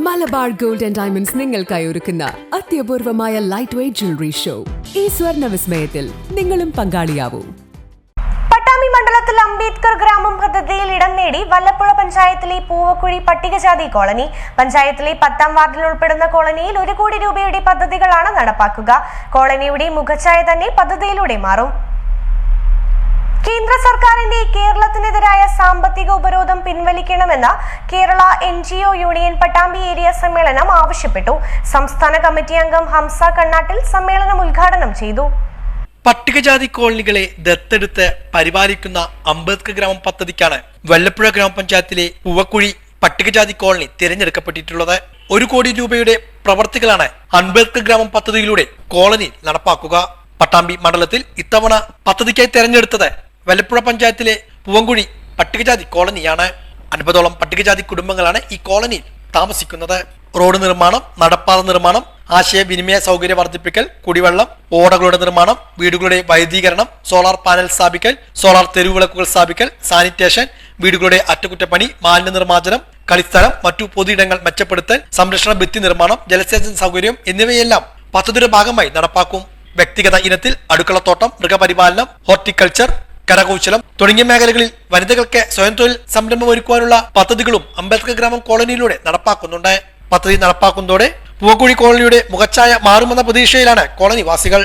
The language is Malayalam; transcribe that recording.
മലബാർ ഗോൾഡ് ആൻഡ് ഡയമണ്ട്സ് നിങ്ങൾക്കായി ഒരുക്കുന്ന അത്യപൂർവമായ ലൈറ്റ് വെയ്റ്റ് ജ്വല്ലറി ഷോ. ഈ സ്വർണ്ണ വിസ്മയത്തിൽ നിങ്ങളും പങ്കാളിയാവൂ. പട്ടാമ്പി മണ്ഡലത്തിൽ അംബേദ്കർ ഗ്രാമം പദ്ധതിയിൽ ഇടം നേടി വല്ലപ്പുഴ പഞ്ചായത്തിലെ പൂവക്കുഴി പട്ടികജാതി കോളനി. പഞ്ചായത്തിലെ 10ാം വാർഡിൽ ഉൾപ്പെടുന്ന കോളനിയിൽ 1 കോടി രൂപയുടെ പദ്ധതികളാണ് നടപ്പാക്കുക. കോളനിയുടെ മുഖച്ഛായ തന്നെ പദ്ധതിയിലൂടെ മാറും. കേന്ദ്ര സർക്കാരിന്റെ കേരളത്തിനെതിരായ സാമ്പത്തിക ഉപരോധം പിൻവലിക്കണമെന്ന് Kerala NGO union Pattambi area സമ്മേളനം ആവശ്യപ്പെട്ടു. സംസ്ഥാന കമ്മിറ്റി അംഗം ഹംസ കണ്ണാട്ടിൽ സമ്മേളനം ഉദ്ഘാടനം ചെയ്തു. പട്ടികജാതി കോളനികളെ ദത്തെടുത്ത് പരിപാലിക്കുന്ന അംബേദ്കർ ഗ്രാമം പദ്ധതിക്കാണ് വല്ലപ്പുഴ ഗ്രാമപഞ്ചായത്തിലെ പൂവക്കുഴി പട്ടികജാതി കോളനി തിരഞ്ഞെടുക്കപ്പെട്ടിട്ടുള്ളത്. 1 കോടി രൂപയുടെ പ്രവർത്തികളാണ് അംബേദ്കർ ഗ്രാമം പദ്ധതിയിലൂടെ കോളനി നടപ്പാക്കുക. പട്ടാമ്പി മണ്ഡലത്തിൽ ഇത്തവണ പദ്ധതിക്കായി തെരഞ്ഞെടുത്തത് വല്ലപ്പുഴ പഞ്ചായത്തിലെ പൂവങ്കുഴി പട്ടികജാതി കോളനിയാണ്. 50ഓളം പട്ടികജാതി കുടുംബങ്ങളാണ് ഈ കോളനിയിൽ താമസിക്കുന്നത്. റോഡ് നിർമ്മാണം, നടപ്പാത നിർമ്മാണം, ആശയവിനിമയ സൗകര്യം വർദ്ധിപ്പിക്കൽ, കുടിവെള്ളം, ഓടകളുടെ നിർമ്മാണം, വീടുകളുടെ വൈദ്യുതീകരണം, സോളാർ പാനൽ സ്ഥാപിക്കൽ, സോളാർ തെരുവുവിളക്കുകൾ സ്ഥാപിക്കൽ, സാനിറ്റേഷൻ, വീടുകളുടെ അറ്റകുറ്റപ്പണി, മാലിന്യ നിർമ്മാർജ്ജനം, കളിസ്ഥലം, മറ്റു പൊതുയിടങ്ങൾ മെച്ചപ്പെടുത്തൽ, സംരക്ഷണ ഭിത്തി നിർമ്മാണം, ജലസേചന സൗകര്യം എന്നിവയെല്ലാം പദ്ധതിയുടെ ഭാഗമായി നടപ്പാക്കും. വ്യക്തിഗത ഇനത്തിൽ അടുക്കളത്തോട്ടം, മൃഗപരിപാലനം, ഹോർട്ടിക്കൾച്ചർ, കരകൗശലം തുടങ്ങിയ മേഖലകളിൽ വനിതകൾക്ക് സ്വയം തൊഴിൽ സംരംഭം ഒരുക്കുവാനുള്ള പദ്ധതികളും അംബേദ്കർ ഗ്രാമം കോളനിയിലൂടെ നടപ്പാക്കുന്നുണ്ട്. പദ്ധതി നടപ്പാക്കുന്നതോടെ പൂവക്കുഴി കോളനിയുടെ മുഖച്ഛായ മാറുമെന്ന പ്രതീക്ഷയിലാണ് കോളനിവാസികൾ.